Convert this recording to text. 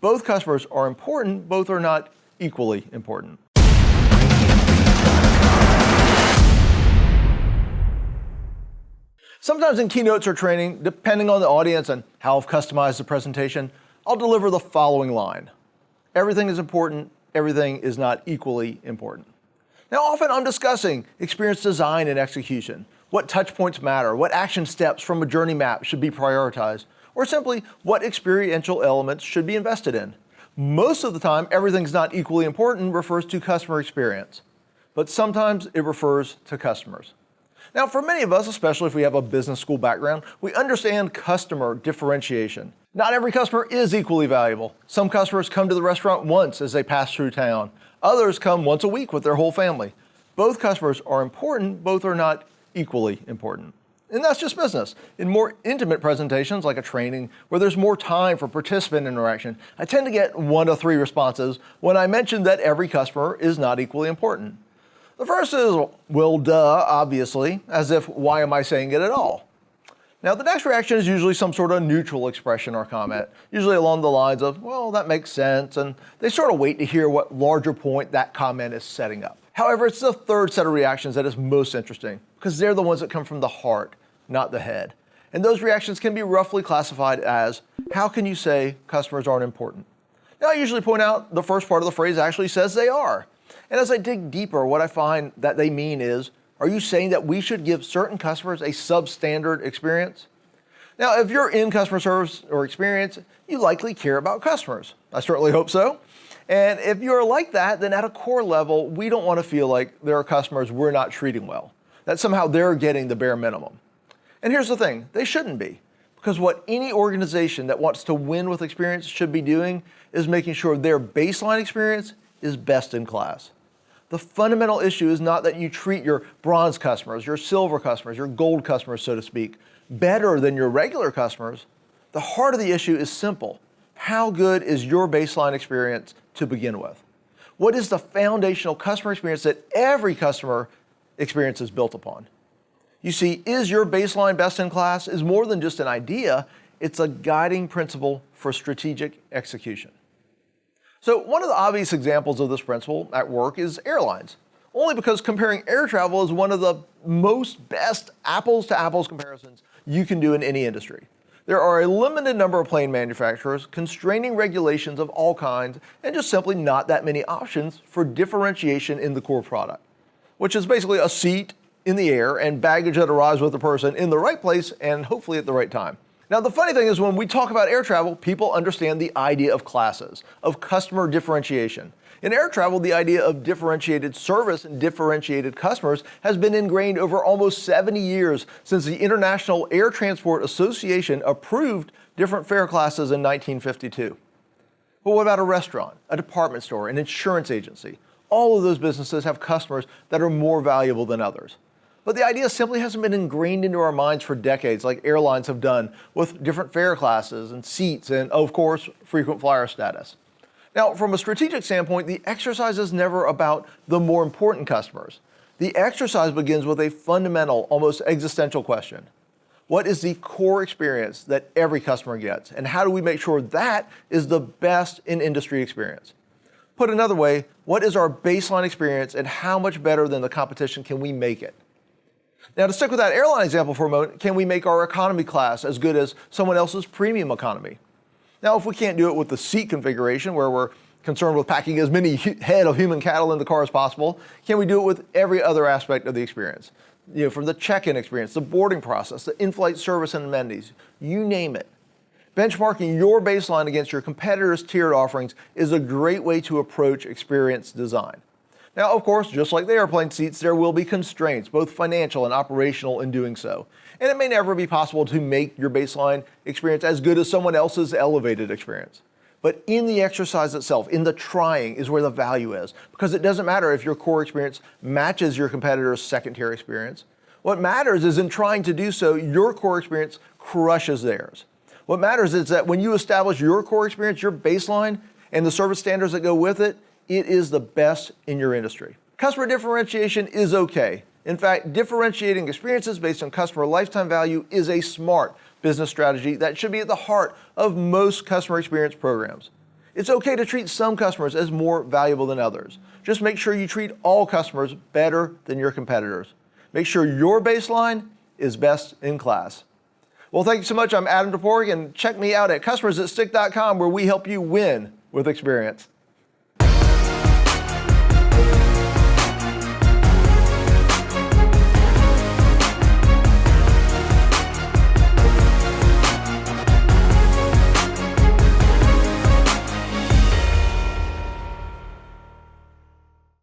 Both customers are important, both are not equally important. Sometimes in keynotes or training, depending on the audience and how I've customized the presentation, I'll deliver the following line. Everything is important, everything is not equally important. Now, often I'm discussing experience design and execution, what touch points matter, what action steps from a journey map should be prioritized, or simply what experiential elements should be invested in. Most of the time, everything's not equally important refers to customer experience, but sometimes it refers to customers. Now, for many of us, especially if we have a business school background, we understand customer differentiation. Not every customer is equally valuable. Some customers come to the restaurant once as they pass through town. Others come once a week with their whole family. Both customers are important, both are not equally important. And that's just business. In more intimate presentations, like a training, where there's more time for participant interaction, I tend to get 1 to 3 responses when I mention that every customer is not equally important. The first is, well, duh, obviously, as if, why am I saying it at all? Now, the next reaction is usually some sort of neutral expression or comment, usually along the lines of, well, that makes sense, and they sort of wait to hear what larger point that comment is setting up. However, it's the third set of reactions that is most interesting, because they're the ones that come from the heart, not the head. And those reactions can be roughly classified as, how can you say customers aren't important? Now, I usually point out the first part of the phrase actually says they are. And as I dig deeper, what I find that they mean is, are you saying that we should give certain customers a substandard experience? Now, if you're in customer service or experience, you likely care about customers. I certainly hope so. And if you're like that, then at a core level, we don't want to feel like there are customers we're not treating well, that somehow they're getting the bare minimum. And here's the thing, they shouldn't be. Because what any organization that wants to win with experience should be doing is making sure their baseline experience is best in class. The fundamental issue is not that you treat your bronze customers, your silver customers, your gold customers, so to speak, better than your regular customers. The heart of the issue is simple. How good is your baseline experience to begin with? What is the foundational customer experience that every customer experience is built upon? You see, is your baseline best in class is more than just an idea, it's a guiding principle for strategic execution. So one of the obvious examples of this principle at work is airlines, only because comparing air travel is one of the most best apples to apples comparisons you can do in any industry. There are a limited number of plane manufacturers, constraining regulations of all kinds, and just simply not that many options for differentiation in the core product, which is basically a seat in the air and baggage that arrives with the person in the right place and hopefully at the right time. Now, the funny thing is when we talk about air travel, people understand the idea of classes, of customer differentiation. In air travel, the idea of differentiated service and differentiated customers has been ingrained over almost 70 years since the International Air Transport Association approved different fare classes in 1952. But what about a restaurant, a department store, an insurance agency? All of those businesses have customers that are more valuable than others. But the idea simply hasn't been ingrained into our minds for decades, like airlines have done with different fare classes and seats and, of course, frequent flyer status. Now, from a strategic standpoint, the exercise is never about the more important customers. The exercise begins with a fundamental, almost existential question. What is the core experience that every customer gets? And how do we make sure that is the best in industry experience? Put another way, what is our baseline experience and how much better than the competition can we make it? Now, to stick with that airline example for a moment, can we make our economy class as good as someone else's premium economy? Now, if we can't do it with the seat configuration, where we're concerned with packing as many head of human cattle in the car as possible, can we do it with every other aspect of the experience? From the check-in experience, the boarding process, the in-flight service and amenities, you name it. Benchmarking your baseline against your competitors' tiered offerings is a great way to approach experience design. Now, of course, just like the airplane seats, there will be constraints, both financial and operational, in doing so. And it may never be possible to make your baseline experience as good as someone else's elevated experience. But in the exercise itself, in the trying, is where the value is. Because it doesn't matter if your core experience matches your competitor's second-tier experience. What matters is in trying to do so, your core experience crushes theirs. What matters is that when you establish your core experience, your baseline, and the service standards that go with it, it is the best in your industry. Customer differentiation is okay. In fact, differentiating experiences based on customer lifetime value is a smart business strategy that should be at the heart of most customer experience programs. It's okay to treat some customers as more valuable than others. Just make sure you treat all customers better than your competitors. Make sure your baseline is best in class. Well, thank you so much. I'm Adam Toporek, and check me out at customersthatstick.com, where we help you win with experience.